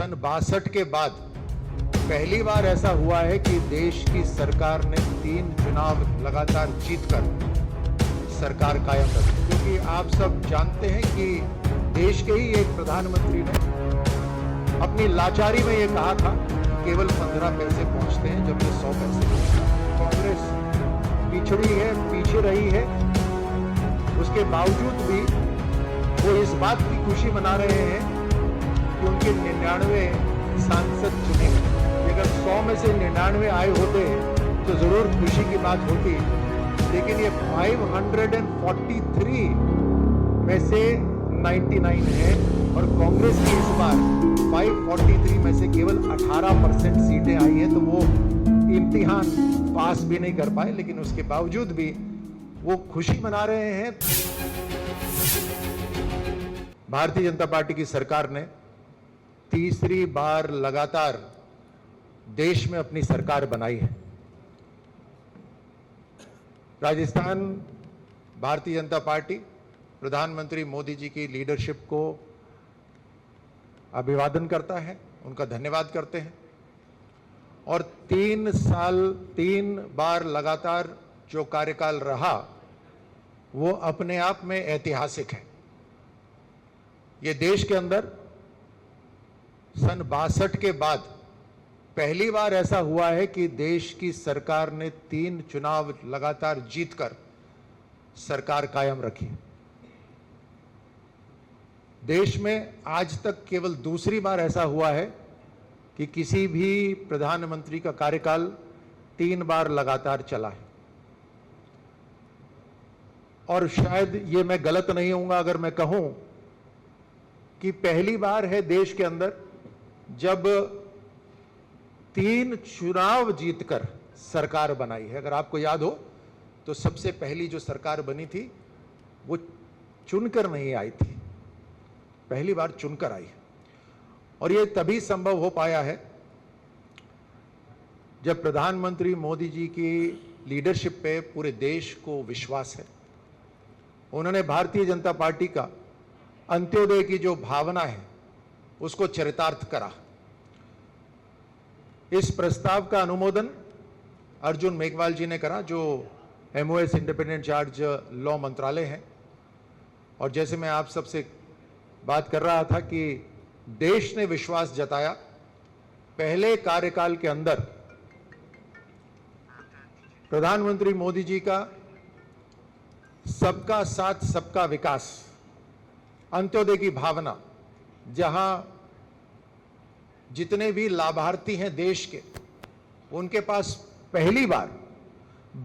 सन 62 के बाद पहली बार ऐसा हुआ है कि देश की सरकार ने 3 चुनाव लगातार जीतकर सरकार कायम रखी। क्योंकि आप सब जानते हैं कि देश के ही एक प्रधानमंत्री ने अपनी लाचारी में ये कहा था कि केवल 15 पैसे पहुंचते हैं जब ये 100 पैसे पहुंचता है। कांग्रेस पिछड़ी है, पीछे रही है, उसके बावजूद भी वो इस बात की खुशी मना रहे हैं कि उनके 99 सांसद चुने गए। अगर 100 में से 99 आए होते तो जरूर खुशी की बात होती, लेकिन ये 543 में से 99 है और कांग्रेस की इस बार 543 में से केवल 18% सीटें आई हैं, तो वो इम्तिहान पास भी नहीं कर पाए। लेकिन उसके बावजूद भी वो खुशी मना रहे हैं। भारतीय जनता पार्टी की सरकार ने तीसरी बार लगातार देश में अपनी सरकार बनाई है। राजस्थान भारतीय जनता पार्टी प्रधानमंत्री मोदी जी की लीडरशिप को अभिवादन करता है, उनका धन्यवाद करते हैं और 3 बार लगातार जो कार्यकाल रहा वो अपने आप में ऐतिहासिक है। ये देश के अंदर सन 62 के बाद पहली बार ऐसा हुआ है कि देश की सरकार ने 3 चुनाव लगातार जीतकर सरकार कायम रखी। देश में आज तक केवल दूसरी बार ऐसा हुआ है कि किसी भी प्रधानमंत्री का कार्यकाल 3 बार लगातार चला है। और शायद ये मैं गलत नहीं होऊंगा अगर मैं कहूं कि पहली बार है देश के अंदर जब 3 चुनाव जीतकर सरकार बनाई है। अगर आपको याद हो तो सबसे पहली जो सरकार बनी थी वो चुनकर नहीं आई थी, पहली बार चुनकर आई है। और ये तभी संभव हो पाया है जब प्रधानमंत्री मोदी जी की लीडरशिप पे पूरे देश को विश्वास है। उन्होंने भारतीय जनता पार्टी का अंत्योदय की जो भावना है उसको चरितार्थ करा। इस प्रस्ताव का अनुमोदन अर्जुन मेघवाल जी ने करा, जो MOS इंडिपेंडेंट चार्ज लॉ मंत्रालय है। और जैसे मैं आप सबसे बात कर रहा था कि देश ने विश्वास जताया, पहले कार्यकाल के अंदर प्रधानमंत्री मोदी जी का सबका साथ सबका विकास, अंत्योदय की भावना, जहां जितने भी लाभार्थी हैं देश के, उनके पास पहली बार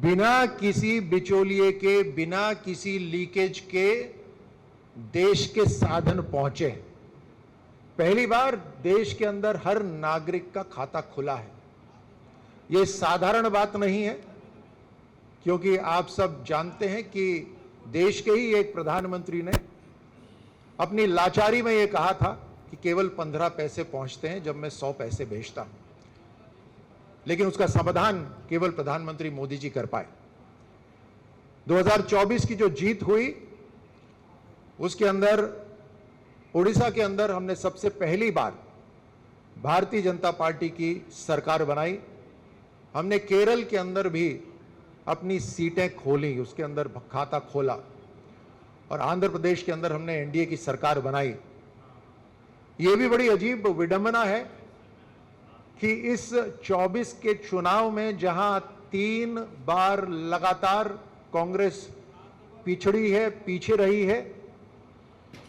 बिना किसी बिचौलिए के, बिना किसी लीकेज के देश के साधन पहुंचे। पहली बार देश के अंदर हर नागरिक का खाता खुला है। यह साधारण बात नहीं है, क्योंकि आप सब जानते हैं कि देश के ही एक प्रधानमंत्री ने अपनी लाचारी में यह कहा था कि केवल 15 पैसे पहुंचते हैं जब मैं 100 पैसे भेजता हूं। लेकिन उसका समाधान केवल प्रधानमंत्री मोदी जी कर पाए। 2024 की जो जीत हुई उसके अंदर उड़ीसा के अंदर हमने सबसे पहली बार भारतीय जनता पार्टी की सरकार बनाई। हमने केरल के अंदर भी अपनी सीटें खोली, उसके अंदर खाता खोला। और आंध्र प्रदेश के अंदर हमने NDA की सरकार बनाई। यह भी बड़ी अजीब विडंबना है कि इस 24 के चुनाव में जहां 3 बार लगातार कांग्रेस पिछड़ी है, पीछे रही है,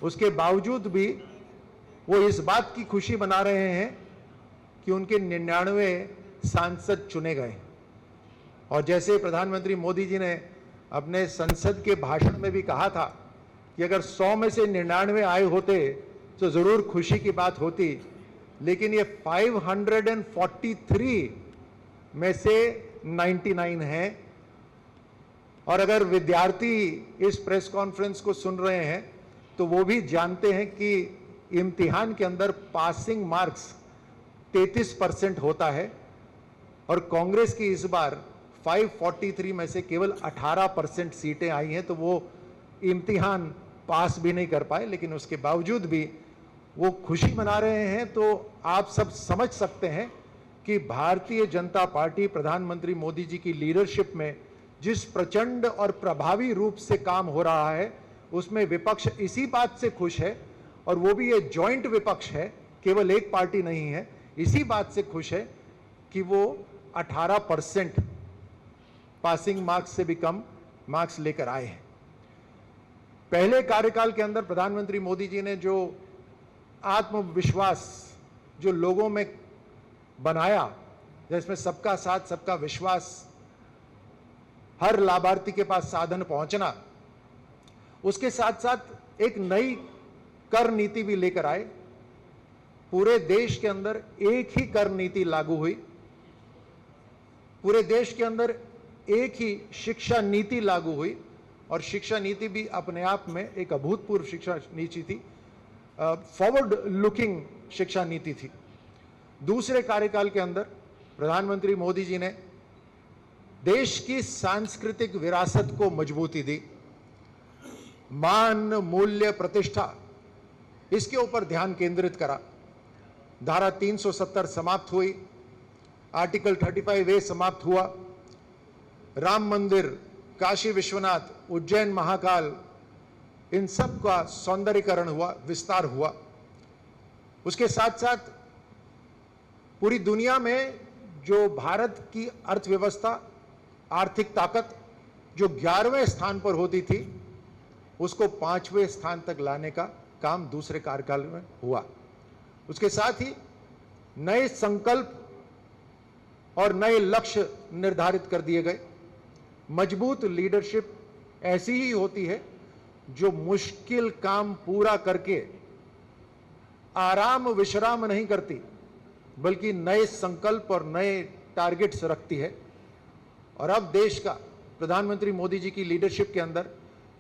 उसके बावजूद भी वो इस बात की खुशी मना रहे हैं कि उनके 99 सांसद चुने गए। और जैसे प्रधानमंत्री मोदी जी ने अपने संसद के भाषण में भी कहा था कि अगर 100 में से 99 आए होते तो जरूर खुशी की बात होती, लेकिन ये 543 में से 99 है। और अगर विद्यार्थी इस प्रेस कॉन्फ्रेंस को सुन रहे हैं तो वो भी जानते हैं कि इम्तिहान के अंदर पासिंग मार्क्स 33% होता है और कांग्रेस की इस बार 543 में से केवल 18% सीटें आई हैं, तो वो इम्तिहान पास भी नहीं कर पाए। लेकिन उसके बावजूद भी वो खुशी मना रहे हैं, तो आप सब समझ सकते हैं कि भारतीय जनता पार्टी प्रधानमंत्री मोदी जी की लीडरशिप में जिस प्रचंड और प्रभावी रूप से काम हो रहा है, उसमें विपक्ष इसी बात से खुश है, और वो भी ये जॉइंट विपक्ष है, केवल एक पार्टी नहीं है, इसी बात से खुश है कि वो 18% पासिंग मार्क्स से भी कम मार्क्स लेकर आए हैं। पहले कार्यकाल के अंदर प्रधानमंत्री मोदी जी ने जो आत्मविश्वास जो लोगों में बनाया, जिसमें सबका साथ सबका विश्वास, हर लाभार्थी के पास साधन पहुंचना, उसके साथ साथ एक नई कर नीति भी लेकर आए। पूरे देश के अंदर एक ही कर नीति लागू हुई, पूरे देश के अंदर एक ही शिक्षा नीति लागू हुई, और शिक्षा नीति भी अपने आप में एक अभूतपूर्व शिक्षा नीति थी, फॉरवर्ड लुकिंग शिक्षा नीति थी। दूसरे कार्यकाल के अंदर प्रधानमंत्री मोदी जी ने देश की सांस्कृतिक विरासत को मजबूती दी, मान, मूल्य, प्रतिष्ठा, इसके ऊपर ध्यान केंद्रित करा। धारा 370 समाप्त हुई, आर्टिकल 35A समाप्त हुआ, राम मंदिर, काशी विश्वनाथ, उज्जैन महाकाल, इन सब का सौंदर्यीकरण हुआ, विस्तार हुआ। उसके साथ साथ पूरी दुनिया में जो भारत की अर्थव्यवस्था, आर्थिक ताकत जो 11वें स्थान पर होती थी, उसको 5वें स्थान तक लाने का काम दूसरे कार्यकाल में हुआ। उसके साथ ही नए संकल्प और नए लक्ष्य निर्धारित कर दिए गए। मजबूत लीडरशिप ऐसी ही होती है जो मुश्किल काम पूरा करके आराम विश्राम नहीं करती, बल्कि नए संकल्प और नए टारगेट्स रखती है। और अब देश का प्रधानमंत्री मोदी जी की लीडरशिप के अंदर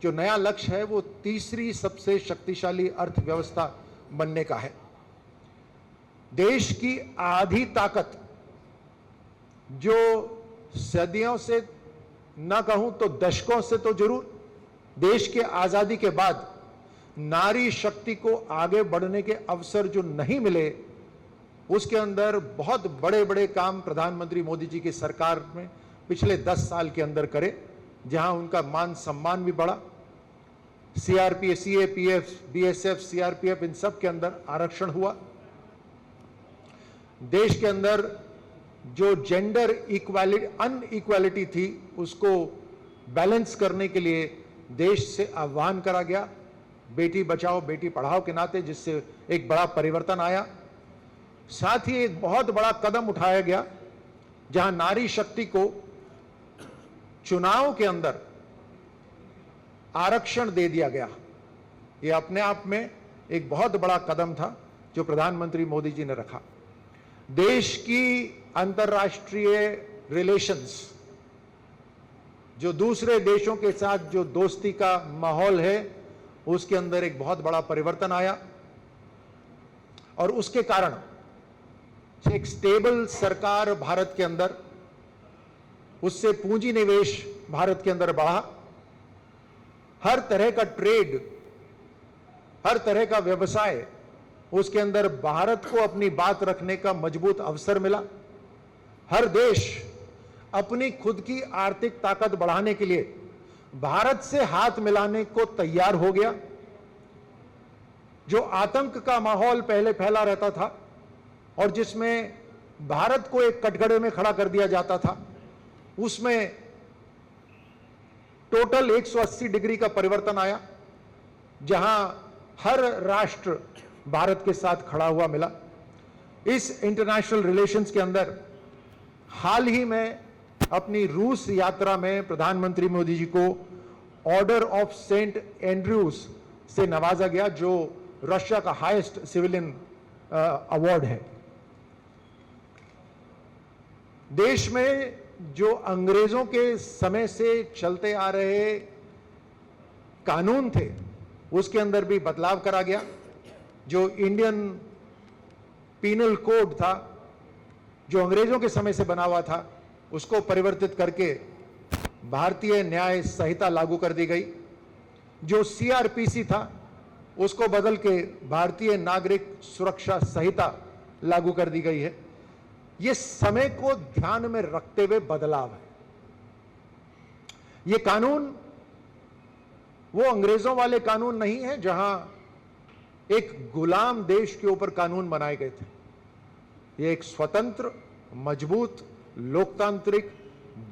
जो नया लक्ष्य है, वो तीसरी सबसे शक्तिशाली अर्थव्यवस्था बनने का है। देश की आधी ताकत, जो सदियों से न कहूं तो दशकों से तो जरूर, देश के आजादी के बाद नारी शक्ति को आगे बढ़ने के अवसर जो नहीं मिले, उसके अंदर बहुत बड़े बड़े काम प्रधानमंत्री मोदी जी की सरकार में पिछले 10 साल के अंदर करे, जहां उनका मान सम्मान भी बढ़ा। सीआरपीएफ, सीएपीएफ, बीएसएफ, सीआरपीएफ, इन सब के अंदर आरक्षण हुआ। देश के अंदर जो जेंडर इक्वालिटी, अनइक्वालिटी थी, उसको बैलेंस करने के लिए देश से आह्वान करा गया, बेटी बचाओ बेटी पढ़ाओ के नाते, जिससे एक बड़ा परिवर्तन आया। साथ ही एक बहुत बड़ा कदम उठाया गया, जहां नारी शक्ति को चुनाव के अंदर आरक्षण दे दिया गया। यह अपने आप में एक बहुत बड़ा कदम था जो प्रधानमंत्री मोदी जी ने रखा। देश की अंतर्राष्ट्रीय रिलेशंस, जो दूसरे देशों के साथ जो दोस्ती का माहौल है, उसके अंदर एक बहुत बड़ा परिवर्तन आया, और उसके कारण एक स्टेबल सरकार भारत के अंदर, उससे पूंजी निवेश भारत के अंदर बढ़ा। हर तरह का ट्रेड, हर तरह का व्यवसाय, उसके अंदर भारत को अपनी बात रखने का मजबूत अवसर मिला। हर देश अपनी खुद की आर्थिक ताकत बढ़ाने के लिए भारत से हाथ मिलाने को तैयार हो गया। जो आतंक का माहौल पहले फैला रहता था और जिसमें भारत को एक कटघरे में खड़ा कर दिया जाता था, उसमें टोटल 180 डिग्री का परिवर्तन आया, जहां हर राष्ट्र भारत के साथ खड़ा हुआ मिला। इस इंटरनेशनल रिलेशंस के अंदर हाल ही में अपनी रूस यात्रा में प्रधानमंत्री मोदी जी को ऑर्डर ऑफ सेंट एंड्रयूज से नवाजा गया, जो रशिया का हाईएस्ट सिविलियन अवार्ड है। देश में जो अंग्रेजों के समय से चलते आ रहे कानून थे, उसके अंदर भी बदलाव करा गया। जो इंडियन पीनल कोड था, जो अंग्रेजों के समय से बना हुआ था, उसको परिवर्तित करके भारतीय न्याय संहिता लागू कर दी गई। जो सीआरपीसी था, उसको बदल के भारतीय नागरिक सुरक्षा संहिता लागू कर दी गई है। यह समय को ध्यान में रखते हुए बदलाव है। यह कानून वो अंग्रेजों वाले कानून नहीं है जहां एक गुलाम देश के ऊपर कानून बनाए गए थे। यह एक स्वतंत्र, मजबूत, लोकतांत्रिक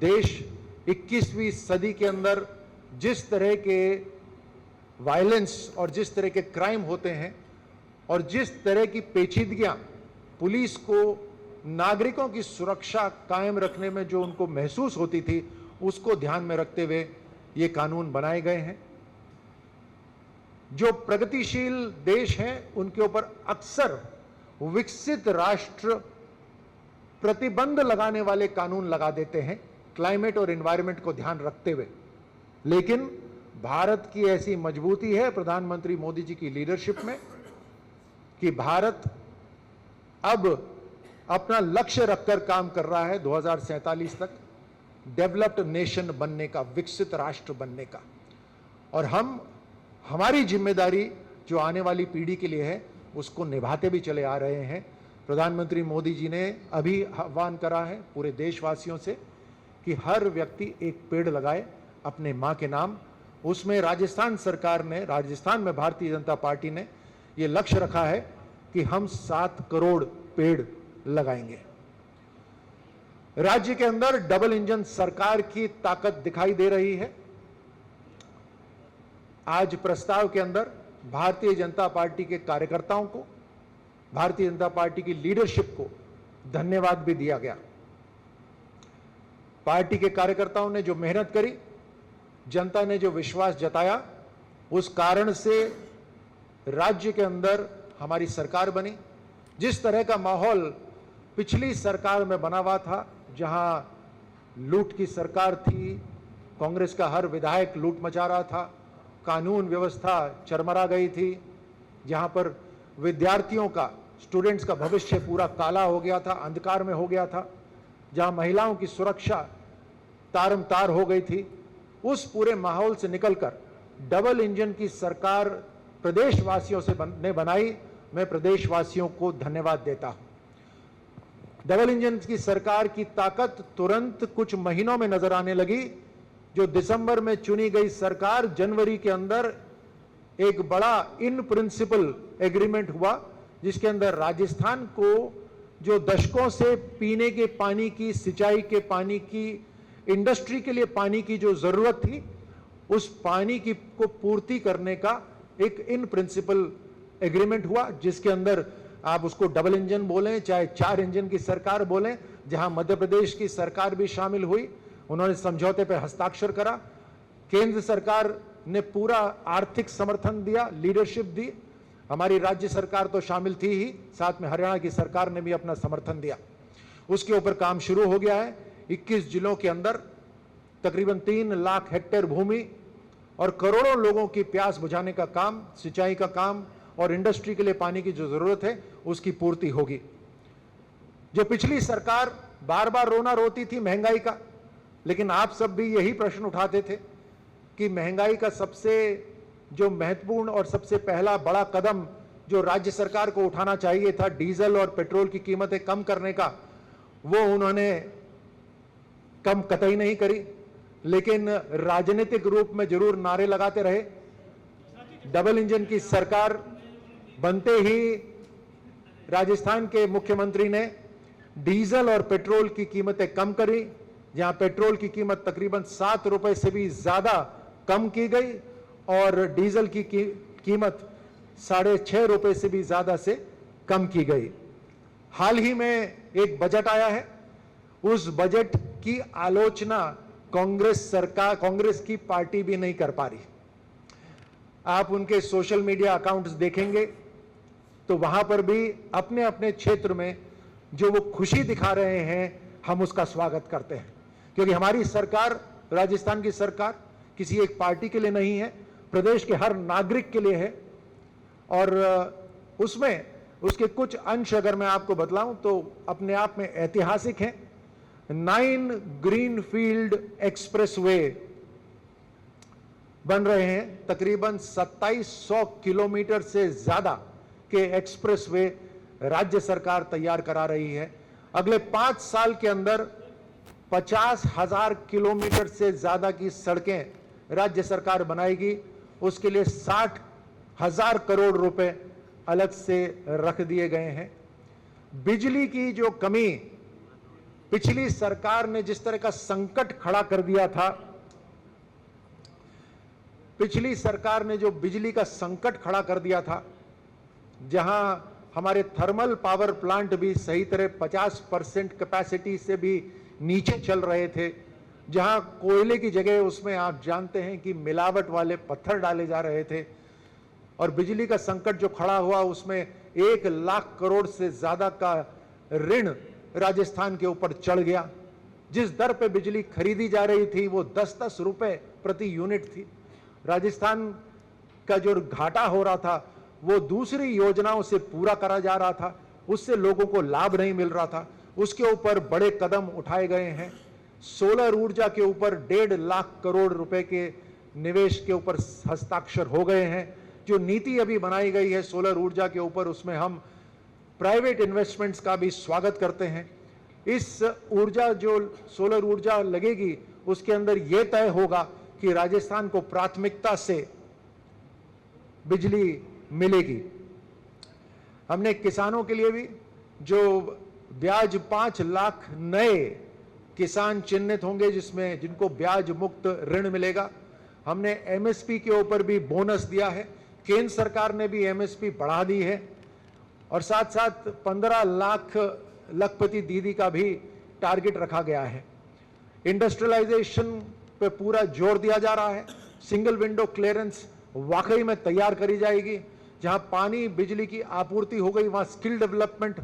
देश 21वीं सदी के अंदर जिस तरह के वायलेंस और जिस तरह के क्राइम होते हैं और जिस तरह की पेचीदगियां पुलिस को नागरिकों की सुरक्षा कायम रखने में जो उनको महसूस होती थी, उसको ध्यान में रखते हुए ये कानून बनाए गए हैं। जो प्रगतिशील देश हैं उनके ऊपर अक्सर विकसित राष्ट्र प्रतिबंध लगाने वाले कानून लगा देते हैं क्लाइमेट और एनवायरनमेंट को ध्यान रखते हुए। लेकिन भारत की ऐसी मजबूती है प्रधानमंत्री मोदी जी की लीडरशिप में कि भारत अब अपना लक्ष्य रखकर काम कर रहा है 2047 तक डेवलप्ड नेशन बनने का, विकसित राष्ट्र बनने का। और हमारी जिम्मेदारी जो आने वाली पीढ़ी के लिए है उसको निभाते भी चले आ रहे हैं। प्रधानमंत्री मोदी जी ने अभी आह्वान करा है पूरे देशवासियों से कि हर व्यक्ति एक पेड़ लगाए अपने मां के नाम। उसमें राजस्थान सरकार ने, राजस्थान में भारतीय जनता पार्टी ने यह लक्ष्य रखा है कि हम 7 करोड़ पेड़ लगाएंगे। राज्य के अंदर डबल इंजन सरकार की ताकत दिखाई दे रही है। आज प्रस्ताव के अंदर भारतीय जनता पार्टी के कार्यकर्ताओं को, भारतीय जनता पार्टी की लीडरशिप को धन्यवाद भी दिया गया। पार्टी के कार्यकर्ताओं ने जो मेहनत करी, जनता ने जो विश्वास जताया, उस कारण से राज्य के अंदर हमारी सरकार बनी। जिस तरह का माहौल पिछली सरकार में बना हुआ था, जहां लूट की सरकार थी, कांग्रेस का हर विधायक लूट मचा रहा था, कानून व्यवस्था चरमरा गई थी, जहां पर विद्यार्थियों का, स्टूडेंट्स का भविष्य पूरा काला हो गया था, अंधकार में हो गया था, जहां महिलाओं की सुरक्षा तारमतार हो गई थी, उस पूरे माहौल से निकलकर डबल इंजन की सरकार प्रदेशवासियों से ने बनाई। मैं प्रदेशवासियों को धन्यवाद देता हूं। डबल इंजन की सरकार की ताकत तुरंत कुछ महीनों में नजर आने लगी। जो दिसंबर में चुनी गई सरकार, जनवरी के अंदर एक बड़ा इन प्रिंसिपल एग्रीमेंट हुआ, जिसके अंदर राजस्थान को जो दशकों से पीने के पानी की, सिंचाई के पानी की, इंडस्ट्री के लिए पानी की जो जरूरत थी, उस पानी की को पूर्ति करने का एक इन प्रिंसिपल एग्रीमेंट हुआ, जिसके अंदर आप उसको डबल इंजन बोलें चाहे 4 इंजन की सरकार बोलें, जहां मध्य प्रदेश की सरकार भी शामिल हुई। उन्होंने समझौते पर हस्ताक्षर करा। केंद्र सरकार ने पूरा आर्थिक समर्थन दिया, लीडरशिप दी। हमारी राज्य सरकार तो शामिल थी ही, साथ में हरियाणा की सरकार ने भी अपना समर्थन दिया। उसके ऊपर काम शुरू हो गया है। 21 जिलों के अंदर तकरीबन 3 लाख हेक्टेयर भूमि और करोड़ों लोगों की प्यास बुझाने का काम, सिंचाई का काम और इंडस्ट्री के लिए पानी की जो जरूरत है उसकी पूर्ति होगी। जो पिछली सरकार बार बार रोना रोती थी महंगाई का, लेकिन आप सब भी यही प्रश्न उठाते थे कि महंगाई का सबसे जो महत्वपूर्ण और सबसे पहला बड़ा कदम जो राज्य सरकार को उठाना चाहिए था, डीजल और पेट्रोल की कीमतें कम करने का, वो उन्होंने कम कतई नहीं करी, लेकिन राजनीतिक रूप में जरूर नारे लगाते रहे। डबल इंजन की सरकार बनते ही राजस्थान के मुख्यमंत्री ने डीजल और पेट्रोल की कीमतें कम करी। जहां पेट्रोल की कीमत तकरीबन 7 रुपए से भी ज्यादा कम की गई और डीजल की कीमत 6.5 रुपए से भी ज्यादा से कम की गई। हाल ही में एक बजट आया है, उस बजट की आलोचना कांग्रेस सरकार, कांग्रेस की पार्टी भी नहीं कर पा रही। आप उनके सोशल मीडिया अकाउंट्स देखेंगे तो वहां पर भी अपने अपने क्षेत्र में जो वो खुशी दिखा रहे हैं, हम उसका स्वागत करते हैं, क्योंकि हमारी सरकार, राजस्थान की सरकार किसी एक पार्टी के लिए नहीं है, प्रदेश के हर नागरिक के लिए है। और उसमें उसके कुछ अंश अगर मैं आपको बतलाऊं तो अपने आप में ऐतिहासिक हैं। 9 ग्रीनफील्ड एक्सप्रेसवे बन रहे हैं। तकरीबन 2700 किलोमीटर से ज्यादा के एक्सप्रेसवे राज्य सरकार तैयार करा रही है। अगले 5 साल के अंदर 50,000 किलोमीटर से ज्यादा की सड़कें राज्य सरकार बनाएगी। उसके लिए 60,000 करोड़ रुपए अलग से रख दिए गए हैं। बिजली की जो कमी पिछली सरकार ने जिस तरह का संकट खड़ा कर दिया था, पिछली सरकार ने जो बिजली का संकट खड़ा कर दिया था, जहां हमारे थर्मल पावर प्लांट भी सही तरह 50% कैपेसिटी से भी नीचे चल रहे थे, जहां कोयले की जगह उसमें आप जानते हैं कि मिलावट वाले पत्थर डाले जा रहे थे, और बिजली का संकट जो खड़ा हुआ उसमें 1 लाख करोड़ से ज्यादा का ऋण राजस्थान के ऊपर चढ़ गया। जिस दर पे बिजली खरीदी जा रही थी वो 10-10 रुपए प्रति यूनिट थी। राजस्थान का जो घाटा हो रहा था वो दूसरी योजनाओं से पूरा करा जा रहा था, उससे लोगों को लाभ नहीं मिल रहा था। उसके ऊपर बड़े कदम उठाए गए हैं। सोलर ऊर्जा के ऊपर 1.5 लाख करोड़ रुपए के निवेश के ऊपर हस्ताक्षर हो गए हैं। जो नीति अभी बनाई गई है सोलर ऊर्जा के ऊपर, उसमें हम प्राइवेट इन्वेस्टमेंट्स का भी स्वागत करते हैं। इस ऊर्जा जो सोलर ऊर्जा लगेगी उसके अंदर यह तय होगा कि राजस्थान को प्राथमिकता से बिजली मिलेगी। हमने किसानों के लिए भी जो ब्याज 5 लाख नए किसान चिन्हित होंगे जिनको ब्याज मुक्त ऋण मिलेगा। हमने एमएसपी के ऊपर भी बोनस दिया है। केंद्र सरकार ने भी एमएसपी बढ़ा दी है, और साथ साथ 15 लाख लखपति दीदी का भी टारगेट रखा गया है। इंडस्ट्रियलाइजेशन पे पूरा जोर दिया जा रहा है। सिंगल विंडो क्लियरेंस वाकई में तैयार करी जाएगी। जहां पानी बिजली की आपूर्ति हो गई वहां स्किल डेवलपमेंट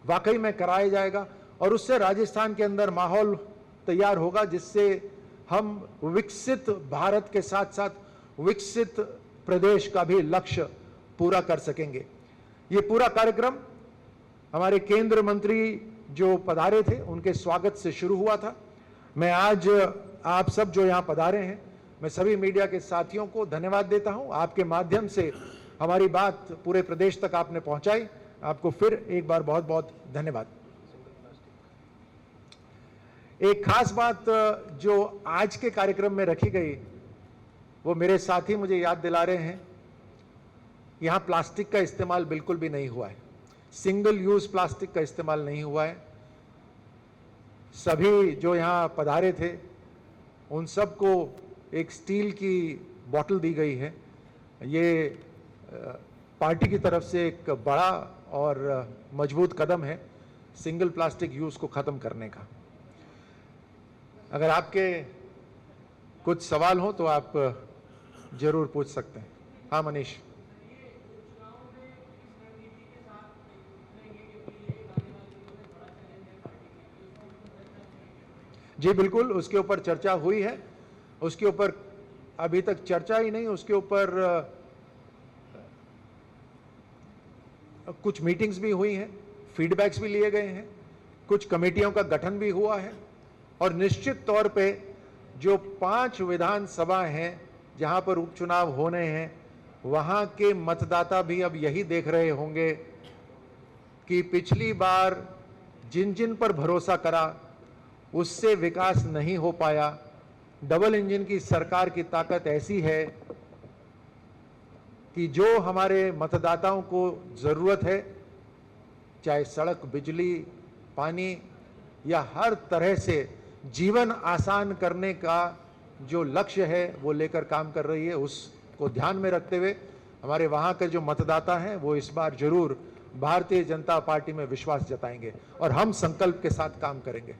वाकई में कराया जाएगा, और उससे राजस्थान के अंदर माहौल तैयार होगा जिससे हम विकसित भारत के साथ साथ विकसित प्रदेश का भी लक्ष्य पूरा कर सकेंगे। ये पूरा कार्यक्रम हमारे केंद्र मंत्री जो पधारे थे उनके स्वागत से शुरू हुआ था। मैं आज आप सब जो यहाँ पधारे हैं, मैं सभी मीडिया के साथियों को धन्यवाद देता हूँ। आपके माध्यम से हमारी बात पूरे प्रदेश तक आपने पहुंचाई। आपको फिर एक बार बहुत बहुत धन्यवाद। एक खास बात जो आज के कार्यक्रम में रखी गई वो मेरे साथी मुझे याद दिला रहे हैं। यहां प्लास्टिक का इस्तेमाल बिल्कुल भी नहीं हुआ है। सिंगल यूज प्लास्टिक का इस्तेमाल नहीं हुआ है। सभी जो यहां पधारे थे उन सबको एक स्टील की बोतल दी गई है। ये पार्टी की तरफ से एक बड़ा और मजबूत कदम है सिंगल प्लास्टिक यूज को खत्म करने का। अगर आपके कुछ सवाल हो तो आप जरूर पूछ सकते हैं। हाँ मनीष। जी बिल्कुल, उसके ऊपर चर्चा हुई है। उसके ऊपर अभी तक चर्चा ही नहीं, उसके ऊपर कुछ मीटिंग्स भी हुई हैं, फीडबैक्स भी लिए गए हैं, कुछ कमेटियों का गठन भी हुआ है, और निश्चित तौर पे जो 5 विधानसभा हैं जहां पर उपचुनाव होने हैं वहां के मतदाता भी अब यही देख रहे होंगे कि पिछली बार जिन जिन पर भरोसा करा उससे विकास नहीं हो पाया। डबल इंजन की सरकार की ताकत ऐसी है कि जो हमारे मतदाताओं को जरूरत है, चाहे सड़क, बिजली, पानी या हर तरह से जीवन आसान करने का जो लक्ष्य है वो लेकर काम कर रही है। उसको ध्यान में रखते हुए हमारे वहाँ के जो मतदाता हैं वो इस बार जरूर भारतीय जनता पार्टी में विश्वास जताएंगे और हम संकल्प के साथ काम करेंगे।